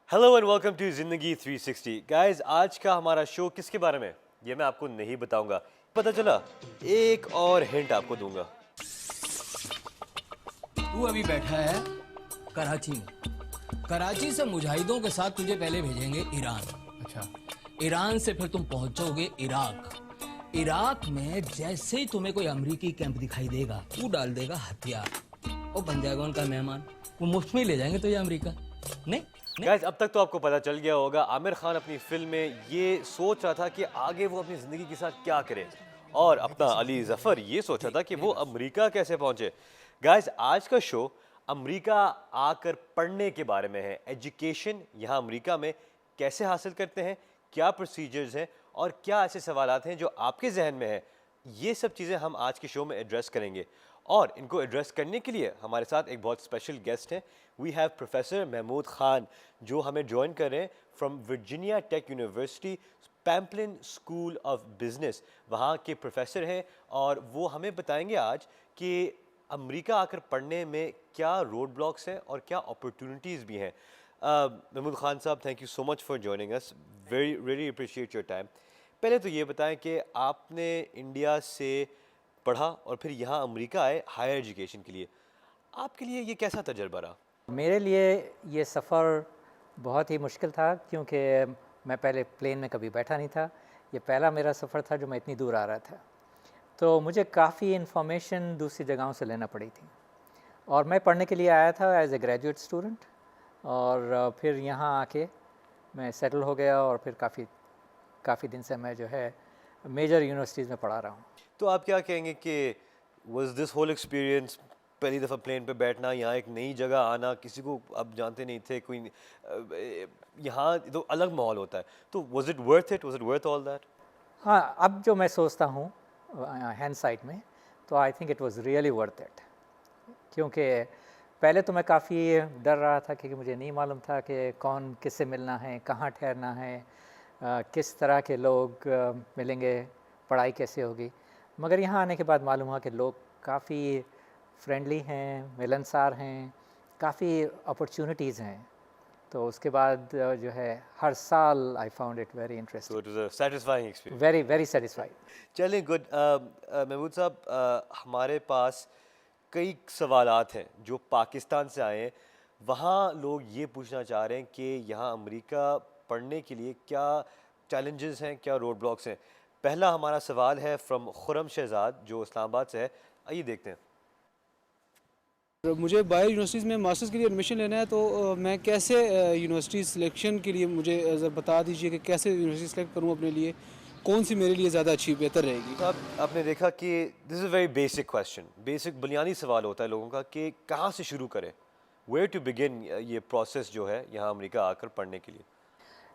Hello and welcome to जिंदगी 360 guys. आज का हमारा शो किसके बारे में ये मैं आपको नहीं बताऊंगा। पता चला, एक और हिंट आपको दूंगा। तू अभी बैठा है कराची में। कराची से मुजाहिदों के साथ तुझे पहले भेजेंगे ईरान। अच्छा, ईरान से फिर तुम पहुंचोगे इराक। इराक में जैसे ही तुम्हें कोई अमेरिकी कैंप दिखाई देगा, तू डाल देगा हथियार, वो बन जाएगा उनका मेहमान। वो मुफ्त में ही ले जाएंगे तो ये अमेरिका। नहीं नहीं। गाइस, अब तक तो आपको पता चल गया होगा, आमिर खान अपनी फिल्म में ये सोच रहा था कि आगे वो अपनी जिंदगी के साथ क्या करे, और अपना अली जफर ये सोचा था कि वो अमेरिका कैसे पहुंचे। गाइस, आज का शो अमेरिका आकर पढ़ने के बारे में है। एजुकेशन यहाँ अमेरिका में कैसे हासिल करते हैं, क्या प्रोसीजर्स हैं और क्या ऐसे सवालात हैं जो आपके जहन में है, ये सब चीज़ें हम आज के शो में एड्रेस करेंगे। और इनको एड्रेस करने के लिए हमारे साथ एक बहुत स्पेशल गेस्ट हैं। We have professor Mahmood Khan, जो हमें ज्वाइन कर रहे हैं from Virginia Tech University Pamplin School of Business. वहाँ के प्रोफेसर हैं और वो हमें बताएंगे आज कि अमेरिका आकर पढ़ने में क्या रोड ब्लॉक्स हैं और क्या अपॉर्चुनिटीज़ भी हैं। महमूद खान साहब, thank you so much for joining us, very really appreciate your time. पहले तो ये बताएं कि आपने इंडिया से पढ़ा और फिर यहाँ अमेरिका आए हायर एजुकेशन के लिए। आपके लिए ये कैसा तजर्बा रहा? मेरे लिए ये सफ़र बहुत ही मुश्किल था, क्योंकि मैं पहले प्लेन में कभी बैठा नहीं था। ये पहला मेरा सफ़र था जो मैं इतनी दूर आ रहा था, तो मुझे काफ़ी इन्फॉर्मेशन दूसरी जगहों से लेना पड़ी थी। और मैं पढ़ने के लिए आया था एज ए ग्रेजुएट स्टूडेंट, और फिर यहाँ आके मैं सेटल हो गया, और फिर काफ़ी दिन से मैं जो है मेजर यूनिवर्सिटीज़ में पढ़ा रहा हूँ। तो आप क्या कहेंगे कि वाज दिस होल एक्सपीरियंस, पहली दफ़ा प्लेन पे बैठना, यहाँ एक नई जगह आना, किसी को आप जानते नहीं थे, कोई यहाँ तो अलग माहौल होता है, तो was it worth it, was it worth all that? हाँ, अब जो मैं सोचता हूँ हैंडसाइट में, तो I think it was really worth it. क्योंकि पहले तो मैं काफ़ी डर रहा था, क्योंकि मुझे नहीं मालूम था कि कौन किससे मिलना है, कहाँ ठहरना है, किस तरह के लोग मिलेंगे, पढ़ाई कैसे होगी। मगर यहाँ आने के बाद मालूम हुआ कि लोग काफ़ी फ्रेंडली हैं, मिलनसार हैं, काफ़ी अपॉर्चुनिटीज़ हैं। तो उसके बाद जो है हर साल I found it very so interesting, it was a satisfying experience. Very very satisfied. चलें, गुड। महमूद साहब, हमारे पास कई सवालात हैं जो पाकिस्तान से आए हैं। वहाँ लोग ये पूछना चाह रहे हैं कि यहाँ अमेरिका पढ़ने के लिए क्या चैलेंजेस हैं, क्या रोड ब्लॉक्स हैं। पहला हमारा सवाल है फ्रॉम खुरम शहजाद, जो इस्लामाबाद से है। आइए देखते हैं। मुझे बाहर यूनिवर्सिटीज़ में मास्टर्स के लिए एडमिशन लेना है, तो मैं कैसे यूनिवर्सिटी सिलेक्शन के लिए मुझे ज़रा बता दीजिए कि कैसे यूनिवर्सिटी सेलेक्ट करूँ अपने लिए, कौन सी मेरे लिए ज़्यादा अच्छी बेहतर रहेगी। तो आपने देखा कि this is a very basic question, basic बुनियादी सवाल होता है लोगों का कि कहाँ से शुरू करें, वेयर टू बिगिन ये प्रोसेस जो है यहाँ अमेरिका आकर पढ़ने के लिए।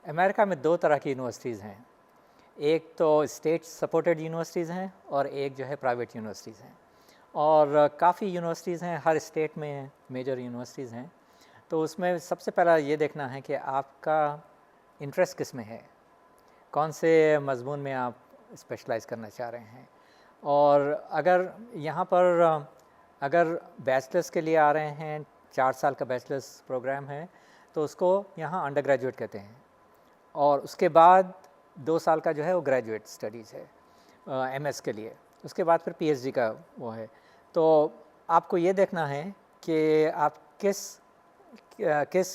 अमेरिका में दो तरह की यूनिवर्सिटीज़ हैं। एक तो स्टेट सपोर्टेड यूनिवर्सिटीज़ हैं, और एक जो है प्राइवेट यूनिवर्सिटीज़ हैं। और काफ़ी यूनिवर्सिटीज़ हैं, हर स्टेट में मेजर यूनिवर्सिटीज़ हैं। तो उसमें सबसे पहला ये देखना है कि आपका इंटरेस्ट किस में है, कौन से मज़मून में आप स्पेशलाइज़ करना चाह रहे हैं। और अगर यहाँ पर अगर बैचलर्स के लिए आ रहे हैं, 4 साल का बैचलर्स प्रोग्राम है, तो उसको यहाँ अंडर ग्रेजुएट कहते हैं। और उसके बाद 2 साल का जो है वो ग्रेजुएट स्टडीज़ है एमएस के लिए। उसके बाद फिर पीएचडी का वो है। तो आपको ये देखना है कि आप किस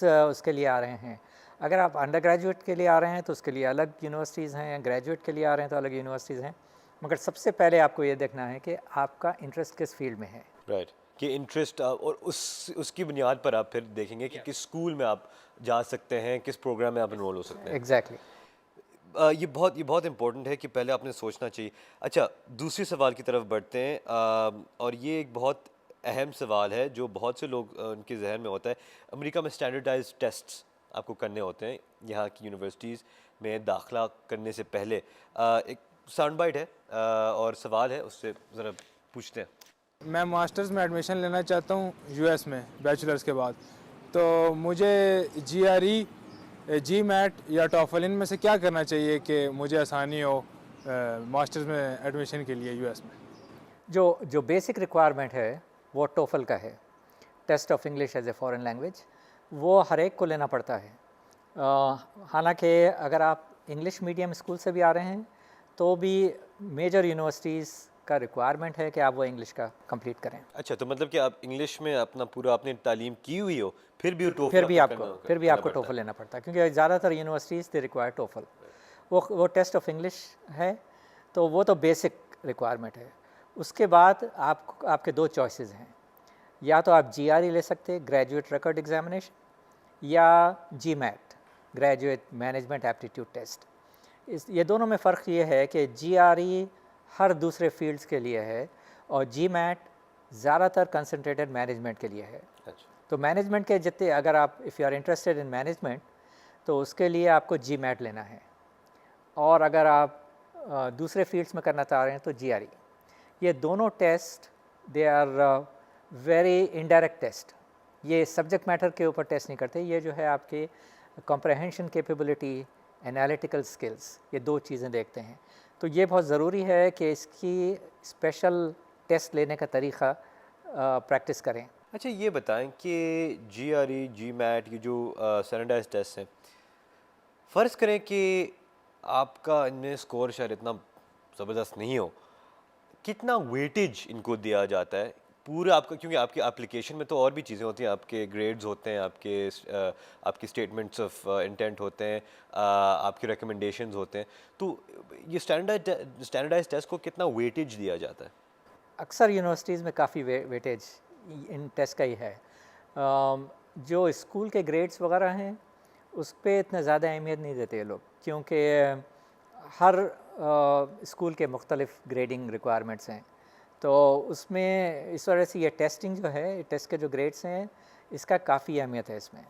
उसके लिए आ रहे हैं। अगर आप अंडर ग्रेजुएट के लिए आ रहे हैं तो उसके लिए अलग यूनिवर्सिटीज़ हैं, ग्रेजुएट के लिए आ रहे हैं तो अलग यूनिवर्सिटीज़ हैं। मगर सबसे पहले आपको ये देखना है कि आपका इंटरेस्ट किस फील्ड में है। राइट, कि इंटरेस्ट, और उसकी बुनियाद पर आप फिर देखेंगे कि किस स्कूल में आप जा सकते हैं, किस प्रोग्राम में आप इनरोल हो सकते हैं। एग्जैक्टली। ये बहुत इंपॉर्टेंट है कि पहले आपने सोचना चाहिए। अच्छा, दूसरे सवाल की तरफ बढ़ते हैं। और ये एक बहुत अहम सवाल है जो बहुत से लोग उनके जहन में होता है। अमेरिका में स्टैंडर्डाइज्ड टेस्ट्स आपको करने होते हैं यहाँ की यूनिवर्सिटीज़ में दाखिला करने से पहले। एक साउंड बाइट है और सवाल है, उससे ज़रा पूछते हैं। मैं मास्टर्स में एडमिशन लेना चाहता हूँ यूएस में बैचलर्स के बाद, तो मुझे जीआरई, जीमैट या टॉफल इनमें से क्या करना चाहिए कि मुझे आसानी हो मास्टर्स में एडमिशन के लिए यूएस में? जो बेसिक रिक्वायरमेंट है वो टोफल का है, test of English as a foreign language. वो हर एक को लेना पड़ता है। हालांकि अगर आप इंग्लिश मीडियम स्कूल से भी आ रहे हैं तो भी मेजर यूनिवर्सिटीज़ का रिक्वायरमेंट है कि आप वो इंग्लिश का कंप्लीट करें। अच्छा, तो मतलब कि आप इंग्लिश में अपना पूरा आपने तालीम की हुई हो, फिर भी टोफल फिर भी आपको टोफल लेना पड़ता है, क्योंकि ज़्यादातर यूनिवर्सिटीज़ दे रिक्वायर टोफल। वो टेस्ट ऑफ इंग्लिश है, तो वो तो बेसिक रिक्वायरमेंट है। उसके बाद आपके दो चॉइसेस हैं, या तो आप GRE ले सकते हैं, ग्रेजुएट रिकॉर्ड एग्जामिनेशन, या GMAT, graduate management aptitude test. ये दोनों में फ़र्क ये है कि GRE हर दूसरे फील्ड्स के लिए है और GMAT ज़्यादातर कंसंट्रेटेड मैनेजमेंट के लिए है। अच्छा, तो मैनेजमेंट के जितने, अगर आप if you are interested in management, तो उसके लिए आपको GMAT लेना है, और अगर आप दूसरे फील्ड्स में करना चाह रहे हैं तो GRE। ये दोनों test they are very indirect test, ये सब्जेक्ट मैटर के ऊपर टेस्ट नहीं करते, ये जो है आपके कॉम्प्रहेंशन कैपेबिलिटी, एनालिटिकल स्किल्स, ये दो चीज़ें देखते हैं। तो ये बहुत ज़रूरी है कि इसकी स्पेशल टेस्ट लेने का तरीक़ा प्रैक्टिस करें। अच्छा ये बताएं कि GRE, GMAT ये जो स्टैंडर्डाइज्ड टेस्ट हैं, फ़र्ज़ करें कि आपका इनमें स्कोर शायद इतना ज़बरदस्त नहीं हो, कितना वेटेज इनको दिया जाता है पूरा आपका? क्योंकि आपकी एप्लीकेशन में तो और भी चीज़ें होती हैं, आपके ग्रेड्स होते हैं, आपकी स्टेटमेंट्स ऑफ इंटेंट होते हैं, आपके रिकमेंडेशंस होते हैं, तो ये स्टैंडर्डाइज्ड टेस्ट को कितना वेटेज दिया जाता है? अक्सर यूनिवर्सिटीज़ में काफ़ी वेटेज इन टेस्ट का ही है। जो स्कूल के ग्रेड्स वगैरह हैं उस पे इतना ज़्यादा अहमियत नहीं देते ये लोग, क्योंकि हर स्कूल के मुख्तलिफ ग्रेडिंग रिक्वायरमेंट्स हैं, तो उसमें इस वजह से ये टेस्टिंग जो है, टेस्ट के जो ग्रेड्स हैं, इसका काफ़ी अहमियत है इसमें।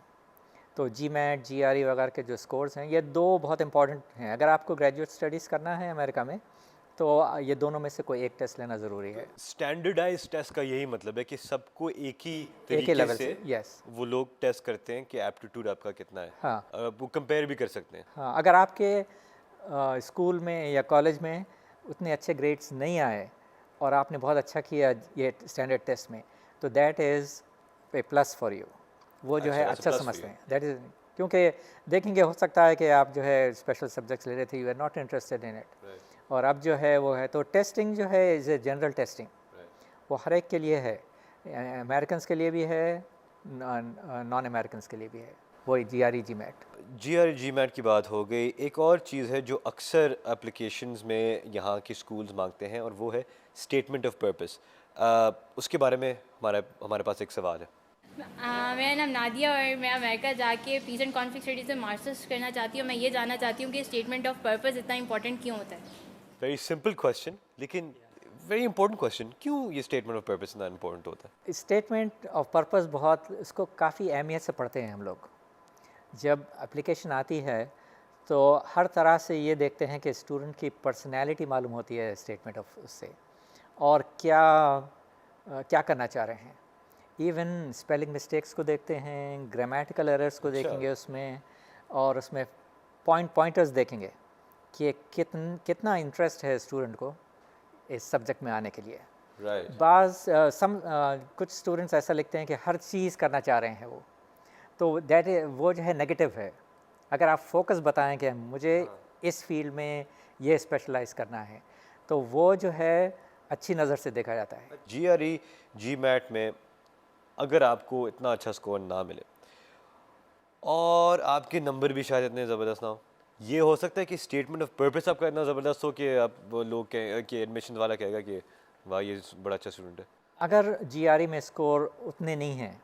तो GMAT, GRE वगैरह के जो स्कोर्स हैं, ये दो बहुत इंपॉर्टेंट हैं। अगर आपको ग्रेजुएट स्टडीज़ करना है अमेरिका में, तो ये दोनों में से कोई एक टेस्ट लेना ज़रूरी है। स्टैंडर्डाइज्ड टेस्ट का यही मतलब है कि सबको एक ही एक ही तरीके लेवल से से, यस। वो लोग टेस्ट करते हैं कि एप्टीट्यूड आपका कितना है। हाँ। वो कंपेयर भी कर सकते हैं। हाँ, अगर आपके स्कूल में या कॉलेज में उतने अच्छे ग्रेड्स नहीं आए और आपने बहुत अच्छा किया ये स्टैंडर्ड टेस्ट में, तो that is a plus for you. वो जो है अच्छा, अच्छा plus for समझते you। हैं, दैट इज़, क्योंकि देखेंगे हो सकता है कि आप जो है स्पेशल सब्जेक्ट्स ले रहे थे, you are not interested in it, और अब जो है वो है, तो टेस्टिंग जो है इज़ ए जनरल टेस्टिंग, वो हर एक के लिए है, अमेरिकन्स के लिए भी है, नॉन अमेरिकन्स के लिए भी है, वही GRE, GMAT। GRE, GMAT की बात हो गई। एक और चीज़ है जो अक्सर एप्लीकेशंस में यहाँ के स्कूल्स मांगते हैं, और वो है स्टेटमेंट ऑफ पर्पस। उसके बारे में हमारे पास एक सवाल है। मेरा नाम नादिया और मैं अमेरिका जाके पीस एंड कॉन्फ्लिक्ट स्टडीज़ में मास्टर्स करना चाहती हूँ। मैं ये जानना चाहती हूँ कि स्टेटमेंट ऑफ पर्पस इतना इंपॉर्टेंट क्यों होता है? वेरी सिंपल क्वेश्चन, लेकिन वेरी इंपॉर्टेंट क्वेश्चन। क्यों ये स्टेटमेंट ऑफ पर्पस इतना इंपॉर्टेंट होता है? स्टेटमेंट ऑफ पर्पस बहुत, इसको काफ़ी अहमियत से पढ़ते हैं हम लोग। जब एप्लीकेशन आती है तो हर तरह से ये देखते हैं कि स्टूडेंट की पर्सनैलिटी मालूम होती है स्टेटमेंट ऑफ उससे, और क्या करना चाह रहे हैं। इवन स्पेलिंग मिस्टेक्स को देखते हैं, ग्रामेटिकल एरर्स को देखेंगे उसमें, और उसमें पॉइंटर्स देखेंगे कि कितना इंटरेस्ट है स्टूडेंट को इस सब्जेक्ट में आने के लिए। कुछ स्टूडेंट्स ऐसा लिखते हैं कि हर चीज़ करना चाह रहे हैं वो, तो वो जो है नेगेटिव है। अगर आप फोकस बताएं कि मुझे इस फील्ड में ये स्पेशलाइज करना है, तो वो जो है अच्छी नज़र से देखा जाता है। GRE, GMAT में अगर आपको इतना अच्छा स्कोर ना मिले और आपके नंबर भी शायद इतने ज़बरदस्त ना हो, ये हो सकता है कि स्टेटमेंट ऑफ पर्पस आपका इतना ज़बरदस्त हो कि आप वो लोग कहें कि एडमिशन वाला कहेगा कि वाह ये बड़ा अच्छा स्टूडेंट है। अगर GRE में स्कोर उतने नहीं हैं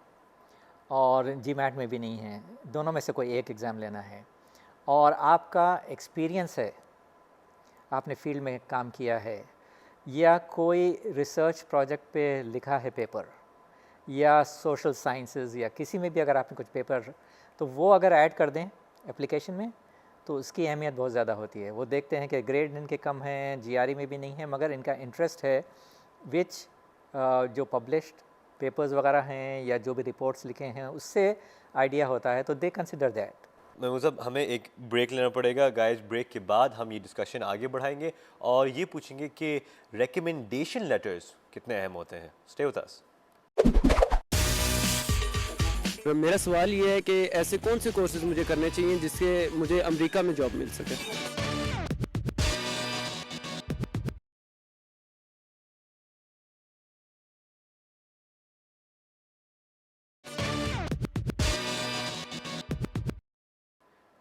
और GMAT में भी नहीं है, दोनों में से कोई एक एग्ज़ाम लेना है, और आपका एक्सपीरियंस है, आपने फील्ड में काम किया है, या कोई रिसर्च प्रोजेक्ट पे लिखा है पेपर, या सोशल साइंसेस या किसी में भी अगर आपने कुछ पेपर, तो वो अगर ऐड कर दें एप्लीकेशन में, तो उसकी अहमियत बहुत ज़्यादा होती है। वो देखते हैं कि ग्रेड इनके कम हैं, GRE में भी नहीं है, मगर इनका इंटरेस्ट है विच जो पब्लिश्ड पेपर्स वगैरह हैं या जो भी रिपोर्ट्स लिखे हैं उससे आइडिया होता है, तो दे कंसिडर दैट। महमूद साहब, हमें एक ब्रेक लेना पड़ेगा गाइस। ब्रेक के बाद हम ये डिस्कशन आगे बढ़ाएंगे और ये पूछेंगे कि रिकमेंडेशन लेटर्स कितने अहम होते हैं। स्टे विद अस। मेरा सवाल ये है कि ऐसे कौन से कोर्सेज मुझे करने चाहिए जिससे मुझे अमेरिका में जॉब मिल सके।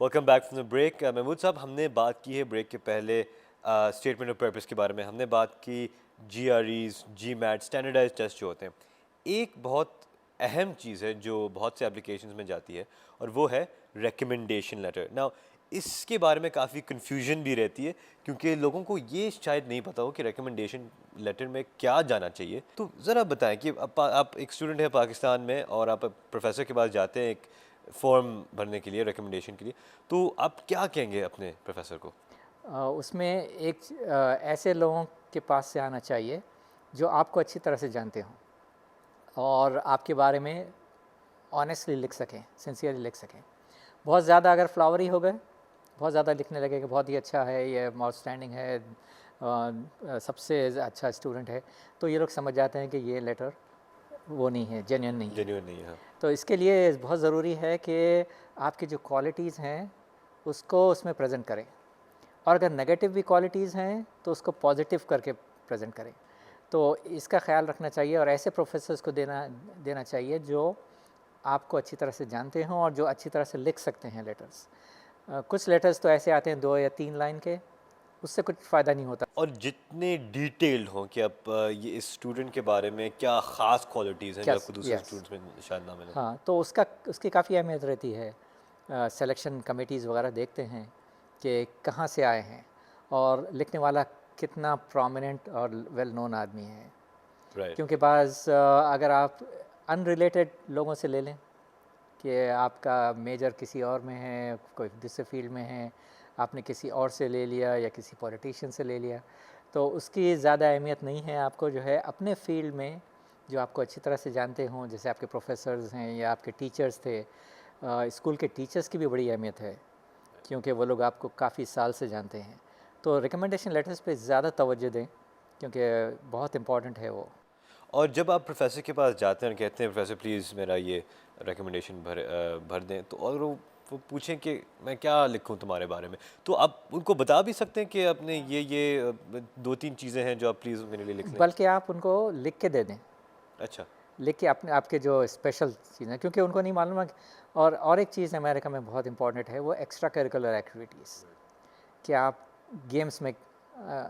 Welcome back from the break. Mahmood साहब, हमने बात की है ब्रेक के पहले स्टेटमेंट ऑफ पर्पस के बारे में, हमने बात की GREs, GMAT, स्टैंडर्डाइज टेस्ट जो होते हैं। एक बहुत अहम चीज़ है जो बहुत से एप्लीकेशंस में जाती है और वो है रिकमेंडेशन लेटर। नाउ इसके बारे में काफ़ी कन्फ्यूजन भी रहती है क्योंकि लोगों को ये शायद नहीं पता हो कि रिकमेंडेशन लेटर में क्या जाना चाहिए। तो ज़रा बताएं कि आप एक स्टूडेंट हैं पाकिस्तान में और आप प्रोफेसर के पास जाते हैं एक फॉर्म भरने के लिए, रिकमेंडेशन के लिए, तो आप क्या कहेंगे अपने प्रोफेसर को? उसमें एक ऐसे लोगों के पास से आना चाहिए जो आपको अच्छी तरह से जानते हों और आपके बारे में ऑनेस्टली लिख सकें, सिंसियरली लिख सकें। बहुत ज़्यादा अगर फ्लावरी हो गए, बहुत ज़्यादा लिखने लगे कि बहुत ही अच्छा है, ये आउटस्टैंडिंग है, सबसे अच्छा स्टूडेंट है, तो ये लोग समझ जाते हैं कि ये लेटर वो नहीं है, जेन्युइन नहीं है। जेन्युइन नहीं है। तो इसके लिए बहुत ज़रूरी है कि आपकी जो क्वालिटीज़ हैं उसको उसमें प्रेजेंट करें, और अगर नेगेटिव भी क्वालिटीज़ हैं तो उसको पॉजिटिव करके प्रेजेंट करें। तो इसका ख्याल रखना चाहिए और ऐसे प्रोफेसर्स को देना चाहिए जो आपको अच्छी तरह से जानते हों और जो अच्छी तरह से लिख सकते हैं लेटर्स। कुछ लेटर्स तो ऐसे आते हैं 2 या 3 लाइन के, उससे कुछ फ़ायदा नहीं होता। और जितने डिटेल्ड हों कि आप ये इस स्टूडेंट के बारे में क्या ख़ास क्वालिटीज़ हैं जो आपको दूसरे स्टूडेंट्स में शायद ना मिले। हाँ, तो उसकी काफ़ी अहमियत रहती है। सिलेक्शन कमिटीज़ वगैरह देखते हैं कि कहाँ से आए हैं और लिखने वाला कितना प्रोमिनेंट और वेल नोन आदमी है। राइट। क्योंकि अगर आप अनरिलेटेड लोगों से ले लें कि आपका मेजर किसी और में है, कोई दूसरे फील्ड में है, आपने किसी और से ले लिया या किसी पॉलिटिशियन से ले लिया, तो उसकी ज़्यादा अहमियत नहीं है। आपको जो है अपने फील्ड में जो आपको अच्छी तरह से जानते हों, जैसे आपके प्रोफेसर्स हैं या आपके टीचर्स थे, स्कूल के टीचर्स की भी बड़ी अहमियत है क्योंकि वो लोग आपको काफ़ी साल से जानते हैं। तो रिकमेंडेशन लेटर्स पे ज़्यादा तवज्जो दें क्योंकि बहुत इम्पॉर्टेंट है वो। और जब आप प्रोफेसर के पास जाते हैं और कहते हैं प्रोफेसर प्लीज़ मेरा ये रिकमेंडेशन भर दें, तो और वो पूछें कि मैं क्या लिखूं तुम्हारे बारे में, तो आप उनको बता भी सकते हैं कि आपने ये 2-3 चीज़ें हैं जो आप प्लीज़ मेरे लिए लिख लें। बल्कि आप उनको लिख के दे दें, अच्छा। लिख के आपके जो स्पेशल चीज़ें, क्योंकि उनको नहीं मालूम है। और एक चीज़ अमेरिका में बहुत इंपॉर्टेंट है, वो एक्स्ट्रा करिकुलर एक्टिविटीज़। कि आप गेम्स में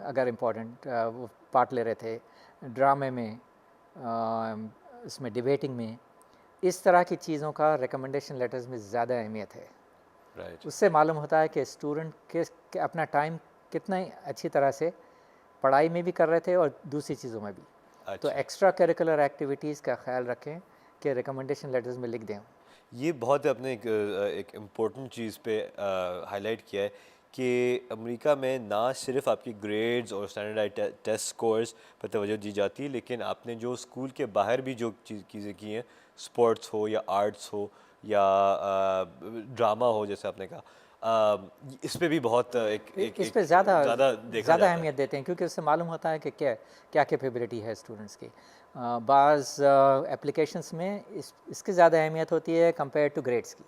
अगर इम्पोर्टेंट वो पार्ट ले रहे थे, ड्रामे में, इसमें डिबेटिंग में, इस तरह की चीज़ों का रिकमेंडेशन लेटर्स में ज़्यादा अहमियत है। राइट। उससे मालूम होता है कि स्टूडेंट के अपना टाइम कितना अच्छी तरह से पढ़ाई में भी कर रहे थे और दूसरी चीज़ों में भी। तो अच्छा। एक्स्ट्रा करिकुलर एक्टिविटीज़ का ख्याल रखें कि रिकमेंडेशन लेटर्स में लिख दें। ये बहुत आपने एक इम्पोर्टेंट चीज़ पे हाईलाइट किया है कि अमेरिका में ना सिर्फ आपकी ग्रेड्स और स्टैंडर्डाइज्ड टेस्ट स्कोर्स पर तवज्जो दी जाती है, लेकिन आपने जो स्कूल के बाहर भी जो चीज़ें की हैं, स्पोर्ट्स हो या आर्ट्स हो या ड्रामा हो, जैसे आपने कहा, इस पे भी बहुत इस पे ज़्यादा देखा जाता है। अहमियत देते हैं क्योंकि उससे मालूम होता है कि क्या कैपेबिलिटी है स्टूडेंट्स की। बाज़ एप्लीकेशंस में इसकी ज़्यादा अहमियत होती है कंपेयर टू ग्रेड्स की,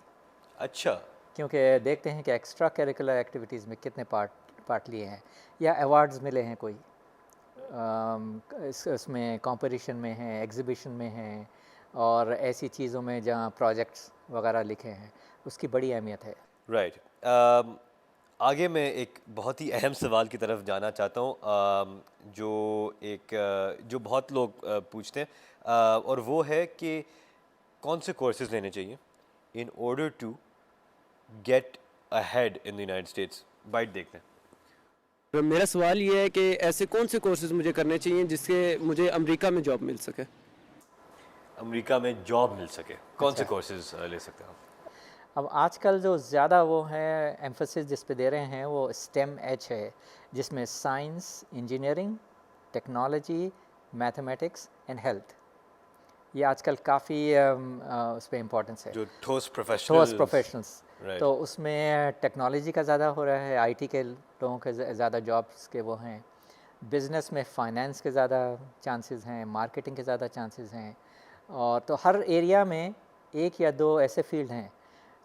अच्छा। क्योंकि देखते हैं कि एक्स्ट्रा करिकुलर एक्टिविटीज़ में कितने पार्ट लिए हैं या अवार्ड्स मिले हैं कोई, इसमें कंपटीशन में हैं, एग्जीबिशन में हैं, और ऐसी चीज़ों में जहाँ प्रोजेक्ट्स वगैरह लिखे हैं, उसकी बड़ी अहमियत है। राइट। आगे मैं एक बहुत ही अहम सवाल की तरफ जाना चाहता हूँ, जो बहुत लोग पूछते हैं, और वो है कि कौन से कोर्सेज लेने चाहिए in order to get ahead in the United States. Bite देखते हैं। तो मेरा सवाल ये है कि ऐसे कौन से कोर्सेज मुझे करने चाहिए जिससे मुझे अमेरिका में जॉब मिल सके। अमेरिका में जॉब मिल सके, कौन से कोर्सेज ले सकते हैं आप? अब आजकल जो ज़्यादा वो है एम्फोसिस जिस पे दे रहे हैं वो स्टेम एच है, जिसमें science, engineering, technology, mathematics and health, ये आजकल काफ़ी उस पर इम्पोर्टेंस है, जो ठोस प्रोफेशनल्स। तो उसमें टेक्नोलॉजी का ज़्यादा हो रहा है, आईटी के लोगों के ज़्यादा जॉब्स के वो हैं, बिज़नेस में फ़ाइनेंस के ज़्यादा चांसेस हैं, मार्केटिंग के ज़्यादा चांसेस हैं, और तो हर एरिया में एक या दो ऐसे फील्ड हैं,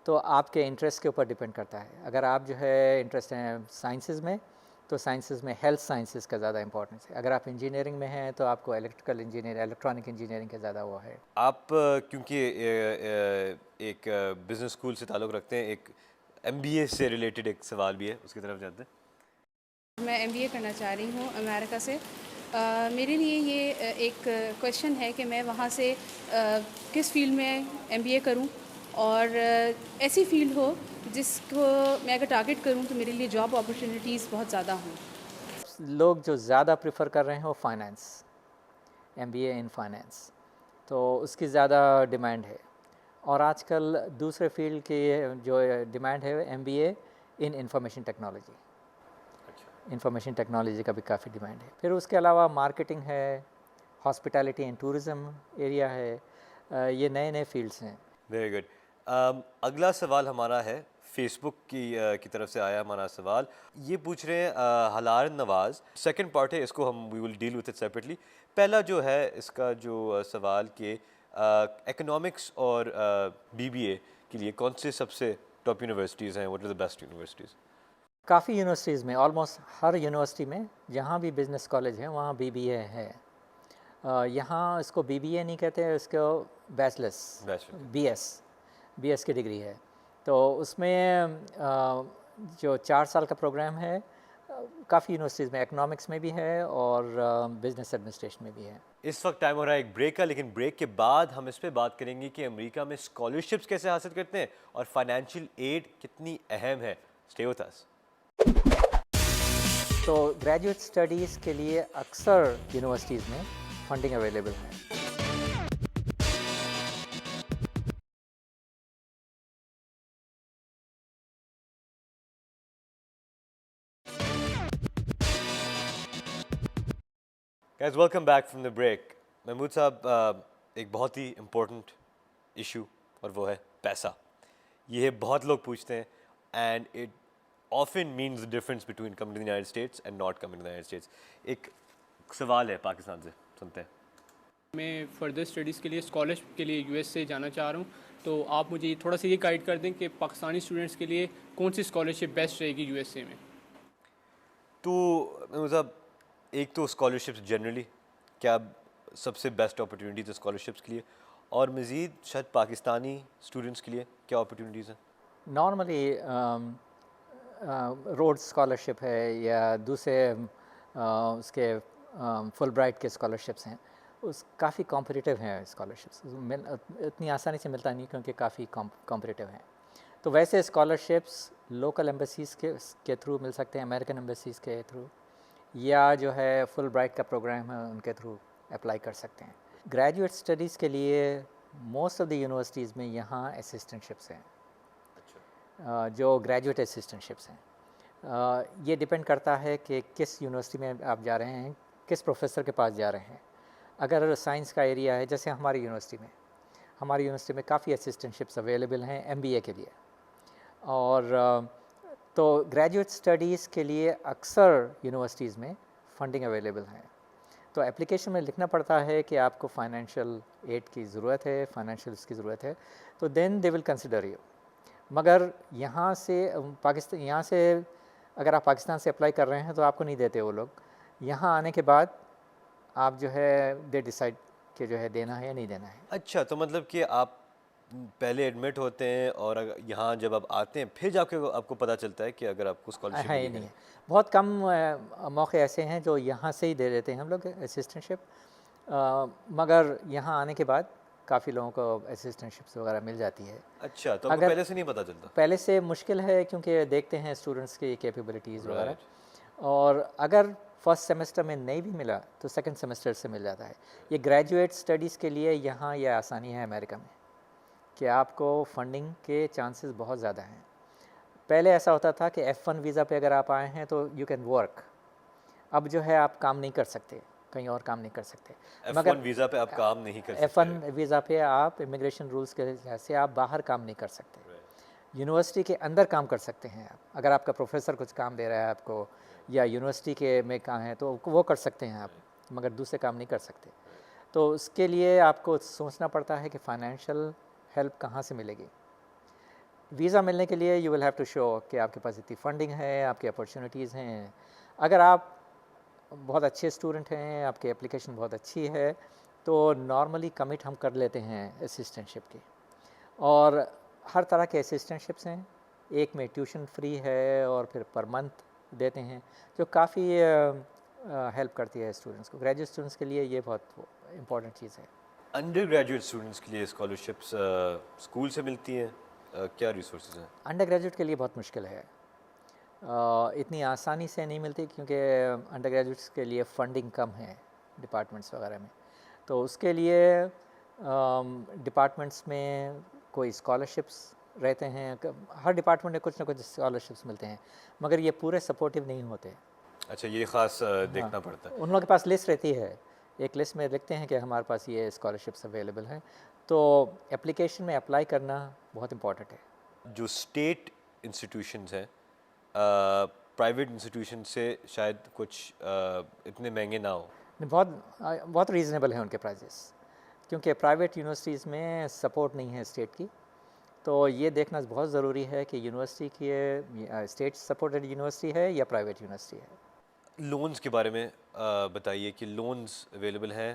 तो आपके इंटरेस्ट के ऊपर डिपेंड करता है। अगर आप जो है इंटरेस्ट हैं साइंसेज़ में, तो साइंसेज़ में हेल्थ साइंसेज़ का ज़्यादा इंपॉर्टेंस है। अगर आप इंजीनियरिंग में हैं तो आपको इलेक्ट्रिकल इंजीनियर, इलेक्ट्रॉनिक इंजीनियरिंग का ज़्यादा वो है। आप क्योंकि एक बिजनेस स्कूल से ताल्लुक़ रखते हैं, एक एमबीए से रिलेटेड एक सवाल भी है, उसकी तरफ जाते हैं। मैं एमबीए करना चाह रही हूँ अमेरिका से। मेरे लिए ये एक क्वेश्चन है कि मैं वहाँ से किस फील्ड में एमबीए करूँ, और ऐसी फील्ड हो जिसको मैं अगर टारगेट करूँ तो मेरे लिए जॉब अपॉर्चुनिटीज़ बहुत ज़्यादा हों। लोग जो ज़्यादा प्रेफर कर रहे हैं वो फाइनेंस, एमबीए इन फाइनेंस, तो उसकी ज़्यादा डिमांड है। और आजकल दूसरे फील्ड की जो डिमांड है MBA in information technology, information technology का भी काफ़ी डिमांड है। फिर उसके अलावा मार्केटिंग है, हॉस्पिटैलिटी एंड टूरिज़्म एरिया है, ये नए नए फील्ड्स हैं। Very good. अगला सवाल हमारा है फेसबुक की तरफ से आया हमारा सवाल। ये पूछ रहे हैं हलार नवाज़, सेकंड पार्ट है, इसको हम we will deal with it separately. पहला जो है इसका जो सवाल कि इकोनॉमिक्स और बीबीए के लिए कौन से सबसे टॉप यूनिवर्सिटीज़ हैं, what are the best universities? काफ़ी यूनिवर्सिटीज़ में, ऑलमोस्ट हर यूनिवर्सिटी में जहाँ भी बिज़नेस कॉलेज है वहाँ बीबीए है। यहाँ इसको बीबीए नहीं कहते हैं, इसको बैचलर्स, बीएस की डिग्री है। तो उसमें जो 4 साल का प्रोग्राम है काफ़ी यूनिवर्सिटीज़ में, इकोनॉमिक्स में भी है और बिजनेस एडमिनिस्ट्रेशन में भी है। इस वक्त टाइम हो रहा है एक ब्रेक का, लेकिन ब्रेक के बाद हम इस पे बात करेंगे कि अमेरिका में स्कॉलरशिप्स कैसे हासिल करते हैं और फाइनेंशियल एड कितनी अहम है। Stay with us. तो ग्रेजुएट स्टडीज़ के लिए अक्सर यूनिवर्सिटीज़ में फंडिंग अवेलेबल है। Guys, welcome back from the break. Mahmood साहब, एक बहुत ही इम्पोर्टेंट इशू और वो है पैसा। ये बहुत लोग पूछते हैं and it often means the difference between coming to the United States and not coming to the United States. एक सवाल है पाकिस्तान से, सुनते हैं। मैं फर्दर स्टडीज़ के लिए स्कॉलरशिप के लिए यूएस से जाना चाह रहा हूँ, तो आप मुझे थोड़ा सा ये गाइड कर दें कि पाकिस्तानी स्टूडेंट्स के लिए कौन सी स्कॉलरशिप बेस्ट रहेगी यूएसए में। तो मतलब एक तो स्कॉलरशिप्स जनरली क्या सबसे बेस्ट अपॉर्चुनिटीज़ है स्कॉलरशिप्स के लिए, और मज़ीद शायद पाकिस्तानी स्टूडेंट्स के लिए क्या अपॉर्चुनिटीज़ हैं? नॉर्मली रोड स्कॉलरशिप है या दूसरे उसके फुल ब्राइट के स्कॉलरशिप्स हैं, उस काफ़ी कॉम्पिटिटिव हैं स्कॉलरशिप्स, इतनी आसानी से मिलता नहीं क्योंकि काफ़ी कॉम्पिटिटिव हैं। तो वैसे स्कॉलरशिप्स लोकल एम्बेसीज़ के थ्रू मिल सकते हैं, अमेरिकन एम्बेसीज़ के थ्रू, या जो है फुल ब्राइट का प्रोग्राम है उनके थ्रू अप्लाई कर सकते हैं। ग्रेजुएट स्टडीज़ के लिए मोस्ट ऑफ द यूनिवर्सिटीज़ में यहाँ असिस्टेंटशिप्स हैं, जो ग्रेजुएट असिस्टेंटशिप्स हैं। ये डिपेंड करता है कि किस यूनिवर्सिटी में आप जा रहे हैं, किस प्रोफेसर के पास जा रहे हैं। अगर साइंस का एरिया है, जैसे हमारी यूनिवर्सिटी में काफ़ी असिस्टेंटशिप्स अवेलेबल हैं एमबीए के लिए। और तो ग्रेजुएट स्टडीज़ के लिए अक्सर यूनिवर्सिटीज़ में फंडिंग अवेलेबल हैं। तो एप्लीकेशन में लिखना पड़ता है कि आपको फाइनेंशियल एड की ज़रूरत है, फाइनेंशियल उसकी ज़रूरत है, तो then they will consider you. मगर यहाँ से अगर आप पाकिस्तान से अप्लाई कर रहे हैं तो आपको नहीं देते वो लोग। यहाँ आने के बाद आप जो है दे डिसाइड कि जो है देना है या नहीं देना है। अच्छा, तो मतलब कि आप पहले एडमिट होते हैं और यहाँ जब आप आते हैं फिर जाके आपको पता चलता है कि अगर आपको स्कॉलरशिप है ही नहीं है। बहुत कम मौके ऐसे हैं जो यहाँ से ही दे देते हैं हम लोग असिस्टेंटशिप, मगर यहाँ आने के बाद काफ़ी लोगों को असिस्टेंटशिप्स वगैरह मिल जाती है। अच्छा, तो आपको पहले से नहीं पता चलता? पहले से मुश्किल है क्योंकि देखते हैं स्टूडेंट्स की कैपेबिलिटीज़ वगैरह, और अगर फर्स्ट सेमेस्टर में नहीं भी मिला तो सेकंड सेमेस्टर से मिल जाता है। ये ग्रेजुएट स्टडीज़ के लिए यहाँ ये आसानी है अमेरिका में कि आपको फंडिंग के चांसेस बहुत ज़्यादा हैं। पहले ऐसा होता था कि F1 वीज़ा पे अगर आप आए हैं तो यू कैन वर्क, अब जो है आप काम नहीं कर सकते, कहीं और काम नहीं कर सकते। F1 वीज़ा पे आप काम नहीं कर सकते। F1 वीज़ा पे आप इमिग्रेशन रूल्स के हिसाब से आप बाहर काम नहीं कर सकते। यूनिवर्सिटी के अंदर काम कर सकते हैं आप, अगर आपका प्रोफेसर कुछ काम दे रहा है आपको या यूनिवर्सिटी के में काम है तो वो कर सकते हैं आप, मगर दूसरे काम नहीं कर सकते। तो उसके लिए आपको सोचना पड़ता है कि फाइनेंशियल हेल्प कहाँ से मिलेगी? वीज़ा मिलने के लिए you will have to show कि आपके पास इतनी फंडिंग है, आपकी अपॉर्चुनिटीज़ हैं। अगर आप बहुत अच्छे स्टूडेंट हैं, आपकी एप्लीकेशन बहुत अच्छी है, तो नॉर्मली कमिट हम कर लेते हैं असिस्टेंटशिप की। और हर तरह के असिस्टेंटशिप्स हैं, एक में ट्यूशन फ्री है और फिर पर मंथ देते हैं, जो काफ़ी हेल्प करती है स्टूडेंट्स को। ग्रेजुएट स्टूडेंट्स के लिए ये बहुत इम्पॉर्टेंट चीज़ है। अंडर ग्रेजुएट स्टूडेंट्स के लिए स्कॉलरशिप्स स्कूल से मिलती हैं, क्या रिसोर्सेज हैं? अंडर ग्रेजुएट के लिए बहुत मुश्किल है, इतनी आसानी से नहीं मिलती, क्योंकि अंडर ग्रेजुएट्स के लिए फ़ंडिंग कम है डिपार्टमेंट्स वगैरह में। तो उसके लिए डिपार्टमेंट्स में कोई स्कॉलरशिप्स रहते हैं, हर डिपार्टमेंट में कुछ ना कुछ स्कॉलरशिप्स मिलते हैं, मगर ये पूरे सपोर्टिव नहीं होते। अच्छा, ये ख़ास देखना पड़ता है। उन लोगों के पास लिस्ट रहती है, एक लिस्ट में लिखते हैं कि हमारे पास ये स्कॉलरशिप्स अवेलेबल हैं, तो एप्लीकेशन में अप्लाई करना बहुत इम्पॉर्टेंट है। जो स्टेट इंस्टीट्यूशंस हैं प्राइवेट इंस्टीट्यूशन से शायद कुछ इतने महंगे ना हो। बहुत रीज़नेबल हैं उनके प्राइजेस, क्योंकि प्राइवेट यूनिवर्सिटीज़ में सपोर्ट नहीं है स्टेट की। तो ये देखना बहुत ज़रूरी है कि यूनिवर्सिटी की स्टेट सपोर्टेड यूनिवर्सिटी है या प्राइवेट यूनिवर्सिटी है। लोन्स के बारे में बताइए कि लोन्स अवेलेबल हैं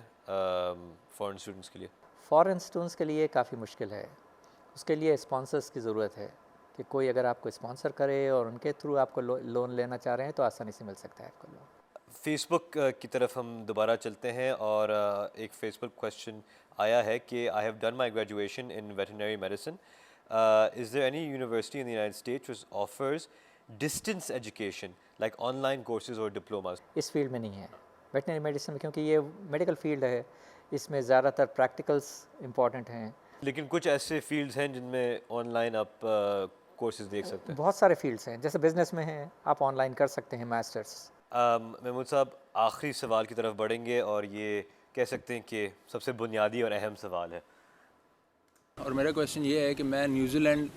फॉरेन स्टूडेंट्स के लिए? फ़ॉरेन स्टूडेंट्स के लिए काफ़ी मुश्किल है, उसके लिए स्पॉन्सर्स की ज़रूरत है कि कोई अगर आपको स्पॉन्सर करे और उनके थ्रू आपको लोन लेना चाह रहे हैं तो आसानी से मिल सकता है आपको लोन। फेसबुक की तरफ हम दोबारा चलते हैं और एक फेसबुक क्वेश्चन आया है कि I have done my graduation in veterinary medicine, is there any university in the United States which offers distance education like online courses और डिप्लोमास? इस फील्ड में नहीं है वेटनरी मेडिसिन में, क्योंकि ये मेडिकल फील्ड है, इसमें ज़्यादातर प्रैक्टिकल्स इम्पॉर्टेंट हैं। लेकिन कुछ ऐसे फील्ड्स हैं जिनमें ऑनलाइन आप कोर्सेज देख सकते हैं? बहुत सारे फील्ड्स हैं, जैसे बिज़नेस में हैं, आप ऑनलाइन कर सकते हैं मास्टर्स। महमूद साहब, आखिरी सवाल की तरफ बढ़ेंगे और ये कह सकते हैं कि सबसे बुनियादी और अहम सवाल है। और मेरा क्वेश्चन ये है कि मैं न्यूजीलैंड,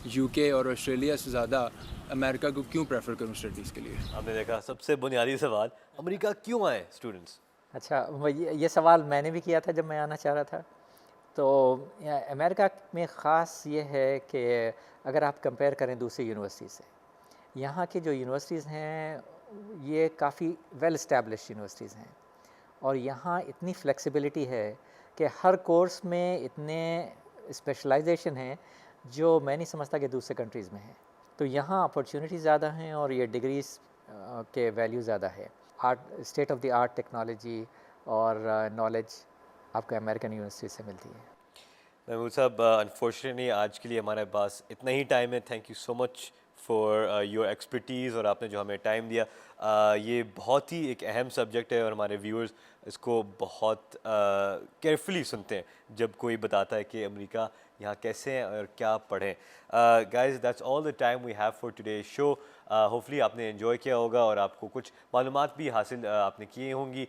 यूके और ऑस्ट्रेलिया से ज़्यादा अमेरिका को क्यों प्रेफर करूं स्टडीज़ के लिए? आपने देखा, सबसे बुनियादी सवाल, अमेरिका क्यों आए स्टूडेंट्स? अच्छा, ये सवाल मैंने भी किया था जब मैं आना चाह रहा था। तो अमेरिका में ख़ास ये है कि अगर आप कंपेयर करें दूसरी यूनिवर्सिटी से, यहाँ की जो यूनिवर्सिटीज़ हैं ये काफ़ी वेल इस्टेब्लिश्ड यूनिवर्सिटीज़ हैं, और यहाँ इतनी फ्लेक्सिबिलिटी है कि हर कोर्स में इतने स्पेशलाइजेशन हैं जो मैं नहीं समझता कि दूसरे कंट्रीज़ में है। तो यहाँ अपॉर्चुनिटी ज़्यादा हैं और ये डिग्रीज़ के वैल्यू ज़्यादा है। State of the art technology और नॉलेज आपको अमेरिकन यूनिवर्सिटी से मिलती है। महमूद साहब, अनफॉर्चुनेटली आज के लिए हमारे पास इतना ही टाइम है। Thank you so much for your expertise और आपने जो हमें टाइम दिया। ये बहुत ही एक अहम सब्जेक्ट है और हमारे व्यूअर्स इसको बहुत केयरफुली सुनते हैं जब कोई बताता है कि अमेरिका यहाँ कैसे हैं और क्या पढ़ें। Guys, that's all the time we have for today show. Hopefully आपने एंजॉय किया होगा और आपको कुछ मालूमात भी हासिल आपने किए होंगी।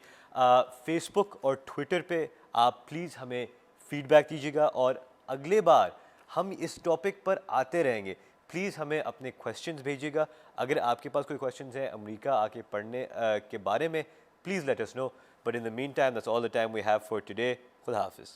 फेसबुक और ट्विटर पे आप प्लीज़ हमें फ़ीडबैक दीजिएगा और अगले बार हम इस टॉपिक पर आते रहेंगे। प्लीज़ हमें अपने क्वेश्चंस भेजिएगा। अगर आपके पास कोई क्वेश्चंस हैं अमेरिका आके पढ़ने के बारे में, please let us know. But in the meantime, that's all the time we have for today. खुदा हाफिज़।